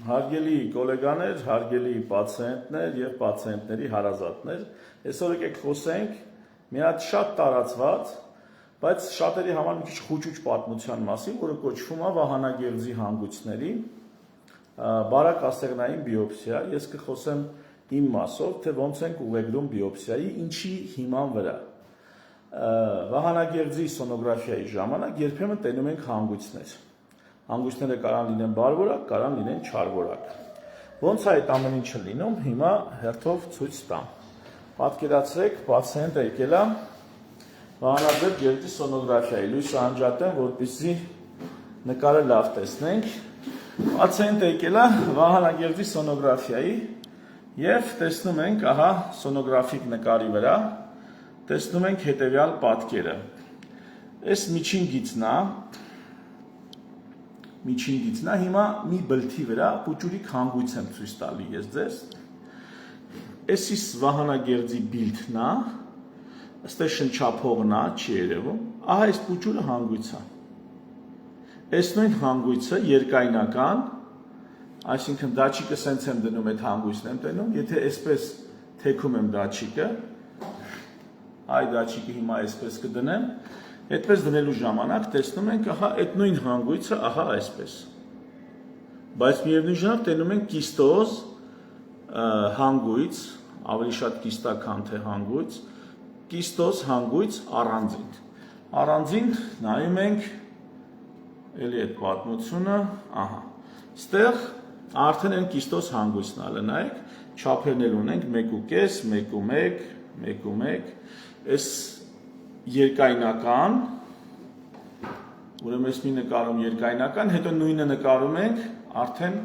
Հարգելի գոլեգաներ, հարգելի պացիենտներ և պացիենտների հարազատներ, այսօր եկեք խոսենք մի հատ շատ տարածված, բայց շատերի համար մի քիչ խուճուճ պատմության մասին, որը կոչվում է վահանագեղձի հանգույցների բարակասեղնային բիոպսիա։ Ես կխոսեմ իմ մասով, թե ոնց ենք ուղեգրում բիոպսիայի, ինչի հիման վրա։ Վահանագեղձի սոնոգրաֆիայի ժամանակ երբեմն տենում ենք հանգույցներ։ Հանգույցները կարան լինեն բարվորակ, կարան լինեն չարվորակ։ Ոնց է այդ ամեն ինչը լինում, հիմա հերթով ցույց տամ։ Պատկերացրեք, պացիենտը եկել է վահանագեղձի սոնոգրաֆիայի, լույսը անջատեմ, որպեսզի նկարը լավ տեսնենք։ Պացիենտը եկել է վահանագեղձի սոնոգրաֆիայի եւ տեսնում ենք, ահա, սոնոգրաֆիկ նկարի վրա տեսնում ենք հետեւյալ պատկերը։ Այս միջին գիծն է, հիմա մի բլթի վրա պուճուրիկ հանգույց եմ ցույց տալի ես ձեզ։ Էսի վահանագեղձի բիլթն է, ըստե շնչափողն է, չի երևում, ահա այս պուճուրը հանգույց է։ Այս նույն հանգույցը երկայնական, այսինքն դաչիկը սենց եմ դնում, այդ հանգույցն եմ տենում, եթե այսպես թեքում եմ դաչիկը, այ դաչիկը հիմա այսպես կդնեմ, այդպես դնելու ժամանակ տեսնում ենք, ահա, այդ նույն հանգույցը, ահա, այսպես։ Բայց միևնույն ժամանակ տենում ենք կիստոզ հանգույց, ավելի շատ կիստական թե հանգույց, կիստոզ հանգույց առանձին։ Առանձին նայում ենք, էլի այդ պատմությունը, ահա, ստեղ արդեն են կիստոզ հանգույցն ալը, նայեք, չափերն էլ ունենք 1.5, 1.1, 1.1, այս երկայնական, ուրեմն ես մի նկարում երկայնական, հետո նույնը նկարում ենք արդեն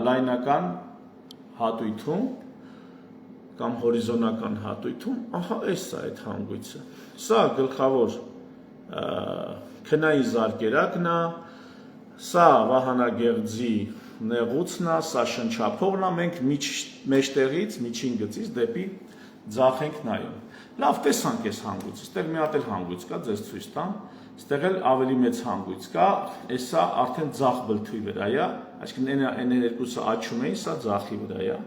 լայնական հատույթում կամ հորիզոնական հատույթում, ահա այս է այդ հանգույցը։ Սա գլխավոր քնայի զարկերակն է, սա վահանագեղձի նեղուցն է, սա շնչափողն է, մենք մեջտեղից, միջին գծից դեպի ձախ ենք նայում։ Լավ, տեսանք այս հանգույցը, ստեղ մի հատ էլ հանգույց կա, ձեզ ցույց տամ, ստեղ էլ ավելի մեծ հանգույց կա, սա արդեն ձախ բլթի վրա է, այսինքն այն երկուսը աչում էին, սա ձախի վրա է։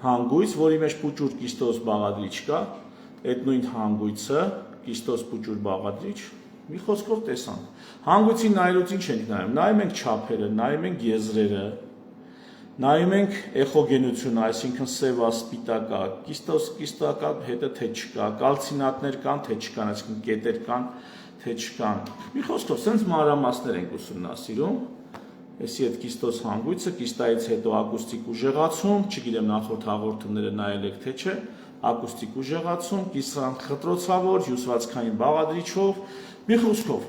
Հանգույց, որի մեջ պուճուր կիստոզ բաղադրիչ կա, այդ նույն հանգույցը, կիստոզ պուճուր բաղադրիչ, մի խոսքով տեսանք։ Հանգույցի նայելուց ինչ ենք նայում, նայում ենք չափերը, նայում ենք եզրերը, նայում ենք էխոգենությունը, այսինքն սևա, սպիտակա, կիստոկա հետը թե չկա, կալցինատներ կան, թե չկան, այսինքն կետեր կան, թե չկան։ Մի խոսքով, սենց մանրամասներ ենք ուսումնասիրում, էսի այդ կիստոզ հանգույցը, կիստայից հետո ակուստիկ ուժեղացում, չգիտեմ նախորդ հաղորդումները նայել եք թե չէ, ակուստիկ ուժեղացում, կիսան խտրոցավոր, հյուսվածքային բաղադրիչով, մի խոսքով։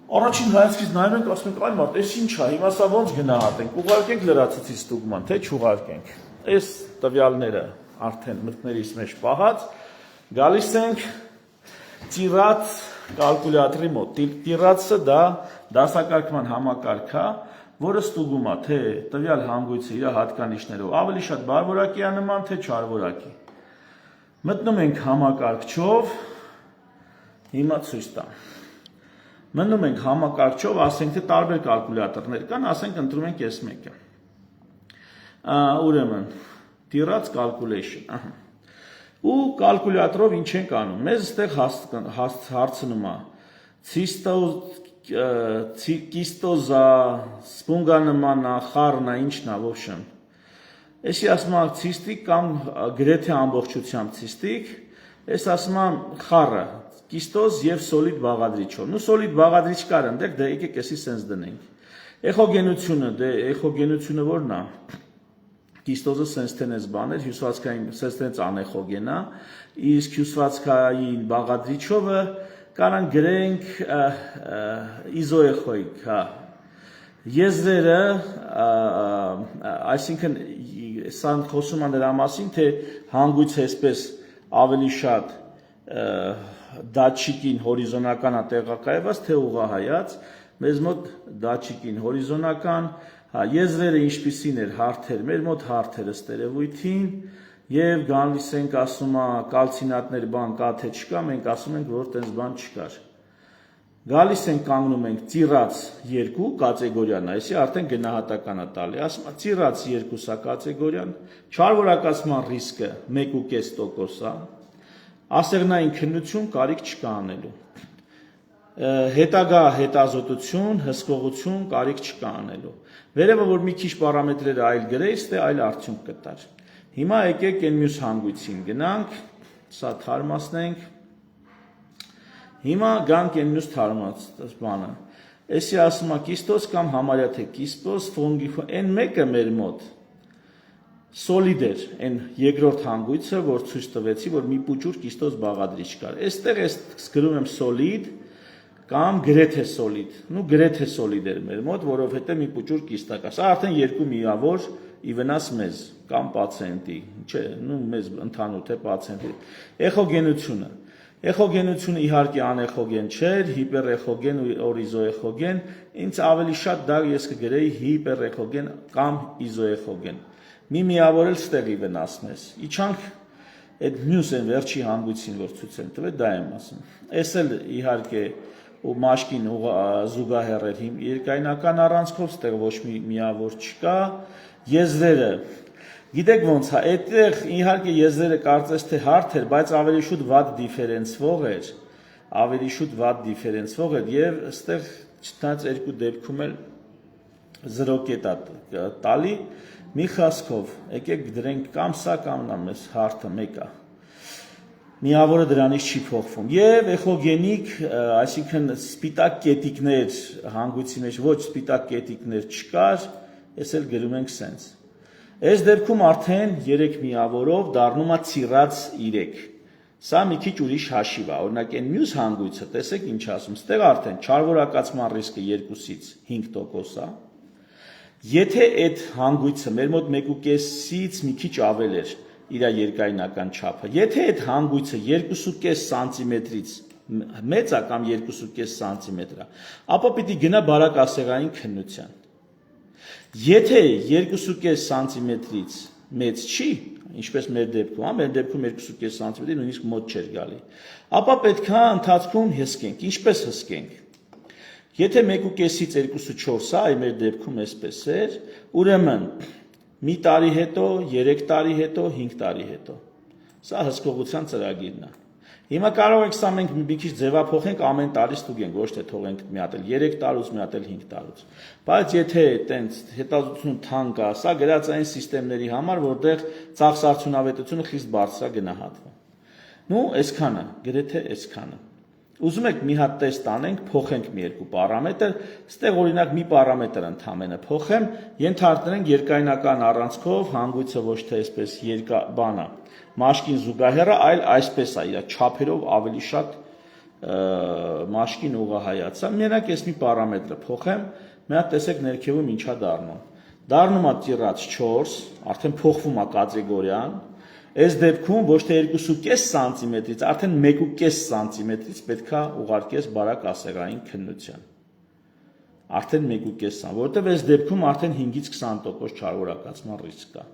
Առաջին հայացքից նայում ենք, ասում ենք, այ մարդ, այս ինչ է, հիմա սա ոնց գնահատենք, ուղարկենք լրացուցիչ ստուգման, թե չուղարկենք։ Այս տվյալները արդեն մտքներիս մեջ պահած, գալիս ենք տիրած կալկուլյատորի մոտ։ Տիրածը դա դասակարգման համակարգ է, որը ստուգում է, թե տվյալ հանգույցը իր հատկանիշներով ավելի շատ բարվորակի է նման, թե չարվորակի։ Մտնում ենք համակարգչով, հիմա ցույց տամ։ Մնում ենք համակարգչով, ասենք թե տարբեր կալկուլյատորներ կան, ասենք ընտրում ենք այս մեկը։ Ուրեմն, տիրած calculation, ու կալկուլյատորով ինչ ենք անում։ Մեզ այստեղ հարցնում է կիստոզա, սպունգանման է, խառն է, ինչն է, ոբշեմ։ Էսի ասում է ցիստիկ կամ գրեթե ամբողջությամբ ցիստիկ, այս ասում է խառը, կիստոզ եւ սոլիդ բաղադրիչով։ Նու սոլիդ բաղադրիչ կար ընդեղ, դե եկեք էսի սենց դնենք։ Էխոգենությունը, դե էխոգենությունը որն է։ Կիստոզը սենց տենես բաներ, հյուսվածքային սենց տենես անեխոգեն է, իսկ հյուսվածքային բաղադրիչովը կարան գրենք իզոեխոիկ, հա։ Եզրերը, այսինքն սա խոսում է նրա մասին, թե հանգույցը այսպես ավելի շատ դաչիկին հորիզոնական է տեղակայված, թե ուղղահայաց, մեզ մոտ դաչիկին հորիզոնական, եզրերը ինչպիսին էր հարթեր, մեր մոտ հարթերը ստերևույթին, եւ գալիս ենք ասում է կալցինատներ բան կա թե չկա, մենք ասում ենք որ տենց բան չկար։ Գալիս ենք կանգնում ենք ծիրած 2 կատեգորիան, այսի արդեն գնահատական է տալի, ասում է ծիրած 2-ա կատեգորիան, չարվորակացման ռիսկը 1.5% է, ասեղնային քննություն կարիք չկա անելու, հետագա հետազոտություն, հսկողություն կարիք չկա անելու, վերևը որ մի քիչ պարամետրերը այլ գրեի, ստե այլ արդյունք կտար, հիմա եկեք են մյուս հանգույցին գնանք, սա թարմացնենք, հիմա գանք են մյուս թարմացած բանը, էսի ասում է կիստոս կամ համարյա թե կիստոս, են մեկը մեր մոտ, սոլիդ էր, են երկրորդ հանգույցը, որ ցույց տվեցի, որ մի պուճուր կիստոս բաղադրիչ կար, էստեղ գրում եմ սոլիդ, կամ գրեթե սոլիդ, գրեթե սոլիդ էր մեր մոտ, որովհետև մի պուճուր կիստա կա, սա արդեն երկու միավոր ի վնաս մեզ, կամ պացիենտի, չէ, մեզ ընդհանուր թե պացիենտի, էխոգենությունը, Էխոգենությունը իհարկե անեխոգեն չէր, հիպերեխոգեն ու իզոեխոգեն, ինձ ավելի շատ դա ես կգրեի հիպերեխոգեն կամ իզոեխոգեն։ Մի միավորել ստեղի վնասնես։ Իչանք այդ մյուս են վերջի հանգույցին, որ ցույց եմ տվել, դա եմ ասում։ Էս էլ իհարկե ու մաշկին զուգահեռ էր երկայնական առանցքով, ստեղ ոչ մի միավոր չկա, եզրերը Գիտեք ոնց է, այդտեղ իհարկե եզրերը կարծես թե հարթ էր, բայց ավելի շուտ վատ դիֆերենցվող էր եւ այստեղ չնայած երկու դեպքում էլ 0 կետ է տալի, մի խոսքով, եկեք դրենք կամ սա կամ նա մեզ հարթը մեկը։ Միավորը դրանից չի փոխվում։ Եվ էխոգենիկ, այսինքն սպիտակ կետիկներ հանգույցի մեջ ոչ սպիտակ կետիկներ չկար, ես էլ գրում ենք սենց։ Այս դեպքում արդեն 3 միավորով դառնում է ծիրած 3։ Սա մի քիչ ուրիշ հաշիվ է, օրինակ այն մյուս հանգույցը, տեսեք ինչ ասում, ստեղ արդեն չարվորակացման ռիսկը 2-ից 5% է։ Եթե այդ հանգույցը մեր մոտ 1.5-ից մի քիչ ավել էր իր երկայնական չափը, եթե այդ հանգույցը 2.5 սանտիմետրից մեծ է կամ 2.5 սանտիմետր է, ապա պիտի գնա բարակ ասեղային քննության։ Եթե 2.5 սանտիմետրից մեծ չի, ինչպես մեր դեպքում, մեր դեպքում 2.5 սանտիմետրի նույնիսկ մոտ չէր գալի, ապա պետք է ընթացքում հսկենք, ինչպես հսկենք։ Եթե 1.5-ից 2.4 է, այ մեր դեպքում այսպես էր, ուրեմն մի տարի հետո, 3 տարի հետո, 5 տարի հետո։ Սա հսկողության ծրագիրն է։ Հիմա կարող ենք սա մենք մի քիչ ձևափոխենք ամեն տարի ստուգենք, ոչ թե թողենք մի հատ էլ 3 տարուց, մի հատ էլ 5 տարուց։ Բայց եթե այտենց հետազոտություն թանկ է, սա գրածային համակարգերի համար, որտեղ ծախսարդյունավետությունը խիստ բարձր է գնահատվում։ Այսքանը, գրեթե այսքանը։ Ուզում եք մի հատ տեստ անենք, փոխենք մի երկու պարամետր, ստեղ օրինակ մի պարամետր ընդամենը փոխեմ, ենթադրենք երկայնական առանցքով հանգույցը ոչ թե այսպես բանա, մաշկին զուգահեռը, այլ այսպես է, իր չափերով ավելի շատ մաշկին ուղղահայաց է, մենակ ես մի պարամետրը փոխեմ, մի հատ տեսեք ներքևում ինչա դառնում։ Դառնում է ծիրած 4, արդեն փոխվում է կատեգորիան, այս դեպքում ոչ թե 2.5 սանտիմետրից, արդեն 1.5 սանտիմետրից պետք է ուղարկես բարակ ասեղային քննության։ Արդեն 1.5 սան, որովհետև այս դեպքում արդեն 5-ից 20% չարվորակացման ռիսկ կա։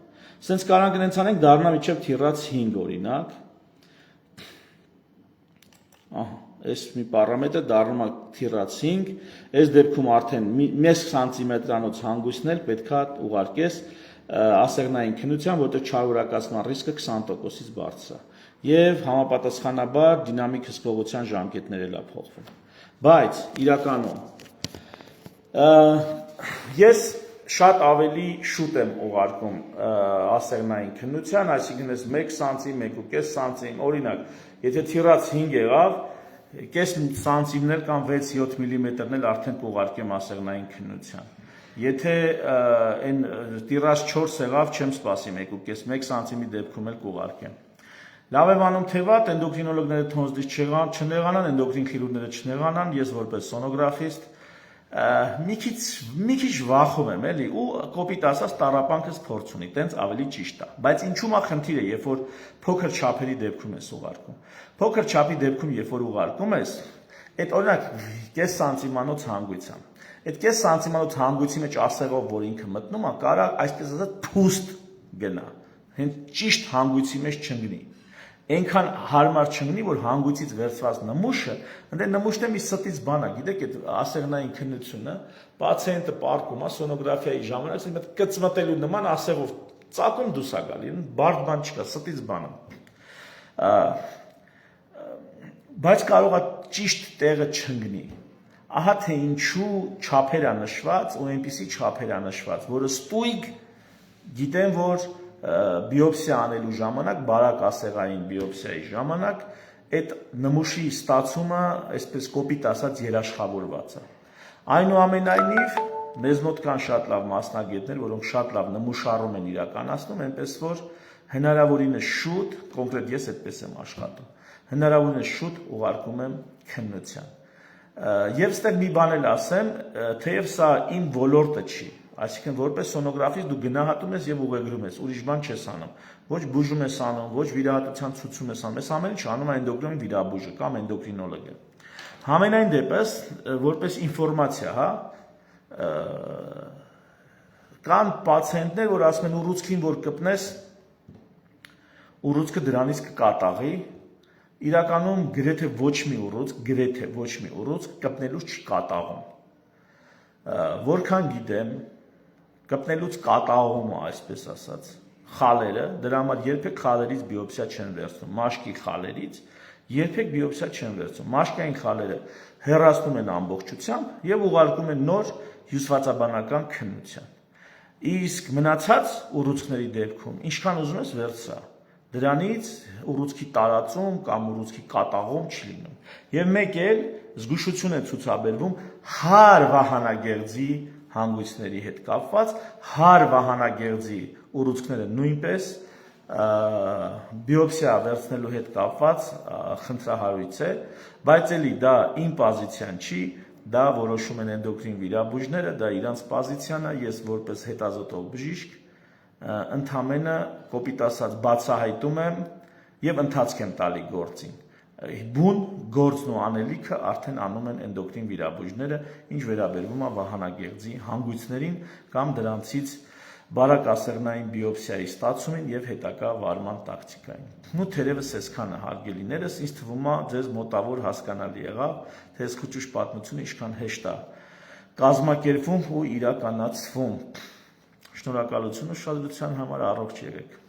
Սենց կարանք նենց անենք դառնա միջև թիրած 5 օրինակ։ Այս մի պարամետր դառնում է թիրած 5, այս դեպքում արդեն 1 սանտիմետրանոց հանգույցն էլ պետք է ուղարկես ասեղնային քննության, որտեղ չարվորակացման ռիսկը 20%-ից բարձր է։ Եվ համապատասխանաբար դինամիկ հսկողության ժամկետները լավ փոխվում։ Բայց իրականում ես շատ ավելի շուտ եմ ուղարկում ասեղնային քննության, այսինքն ես 1 սանտիմ, 1.5 սանտիմ, օրինակ, եթե թիրած 5 եղավ, կես սանտիմներ կամ 6-7 միլիմետրն էլ արդեն կուղարկեմ ասեղնային քննության։ Եթե այն տիրած 4 եղավ, չեմ սպասի 1.5 սանտիմի դեպքում էլ կուղարկեմ։ Լավ եմ անում թե վատ, էնդոկրինոլոգները թոնզդից չնեղանան, էնդոկրին քիրուրգները չնեղանան, ես որպես սոնոգրաֆիստ մի քիչ վախում եմ, էլի, ու կոպիտ ասած տառապանքս փորձ ունի, տենց ավելի ճիշտ է։ Բայց ինչու՞մ է խնդիրը, երբ որ փոքր չափերի դեպքում ես ուղարկում։ Փոքր չափի դեպքում, երբ որ ուղարկում ես, այդ օրինակ կես սանտիմանոց հանգույց է։ Այդ կես սանտիմանոց հանգույցի մեջ ասեղով, որ ինքը մտնում է, կարա այսպես ասած փուստ գնա, հենց ճիշտ հանգույցի մեջ չընկնի։ Այնքան հարմար չլինի, որ հանգույցից վերցված նմուշը, ընդ նմուշն է մի ստից բան է, գիտեք, այդ ասեղնային քննությունը, պացիենտը պարկում է սոնոգրաֆիայի ժամանակ, մի հատ կծմտելու նման ասեղով ծակում դուս է գալի, բարդ բան չկա, ստից բան է։ Բայց կարող է ճիշտ տեղը չընկնի։ Ահա թե ինչու չափեր է նշված, ու այնպիսի չափեր է նշված, որը ստույգ գիտեն, որ բիոպսիա անելու ժամանակ, բարակ ասեղային բիոպսիայի ժամանակ, այդ նմուշի ստացումը, այսպես կոպիտ ասած, երաշխավորված է։ Այնուամենայնիվ, մեզ մոտ կան շատ լավ մասնագետներ, որոնք շատ լավ նմուշառում են իրականացնում, այնպես որ հնարավորինս շուտ, կոնկրետ ես այդպես եմ աշխատում, հնարավորինս շուտ ուղարկում եմ քննության։ Եվ ստեղ մի բան էլ ասեմ, թեև սա իմ ոլորտը չի, այսինքն որպես սոնոգրաֆիստ դու գնահատում ես եւ ուղեգրում ես, ուրիշ բան չես անում, ոչ բուժում ես անում, ոչ վիրահատության ցուցում ես անում, ես ամեն ինչ անում էնդոկրին վիրաբույժը կամ էնդոկրինոլոգը։ Համենայն դեպս, որպես ինֆորմացիա, հա, կան պացիենտներ, որ ասում են ուռուցքին որ կպնես, ուռուցքը դրանից կկատաղի, իրականում գրեթե ոչ մի ուռուցք կպնելուց չի կատաղում։ Որքան գիտեմ, կպնելուց կատաղումը, այսպես ասած, խալերը, դրա համար երբեք խալերից բիոպսիա չեն վերցնում, մաշկի խալերից երբեք բիոպսիա չեն վերցնում, մաշկային խալերը հեռացնում են ամբողջությամբ եւ ուղարկում են նոր հյուսվածաբանական քննության։ Իսկ մնացած ուռուցքների դեպքում ինչքան ուզում ես վերցա, դրանից ուռուցքի տարածում կամ ուռուցքի կատաղում չի լինում։ Եվ մեկ էլ զգուշություն է ցուցաբերվում հար վահանագեղձի հանգույցների հետ կապված, հար վահանագեղձի ուռուցքները նույնպես բիոպսիա վերցնելու հետ կապված խնդրահարույց է, բայց էլի դա իմ պոզիցիան չի, դա որոշում են էնդոկրին վիրաբույժները, դա իրանց պոզիցիան է, ես որպես հետազոտող բժիշկ ընդամենը կոպիտ ասած բացահայտում եմ եւ ընթացք եմ տալի գործին։ Բուն գործն ու անելիքը արդեն անում են էնդոկրին վիրաբույժները, ինչ վերաբերվում է վահանագեղձի հանգույցներին կամ դրանցից բարակ ասեղնային բիոպսիայի ստացումին եւ հետագա վարման տակտիկային։ Ու թերևս այսքանը հարգելիներս, ինձ թվում է ձեզ մոտավոր հասկանալի եղավ, թե այս քուճուշ պատմությունը ինչքան հեշտ է կազմակերպվում ու իրականացվում։ Շնորհակալություն ուշադրության համար, առողջ եղեք։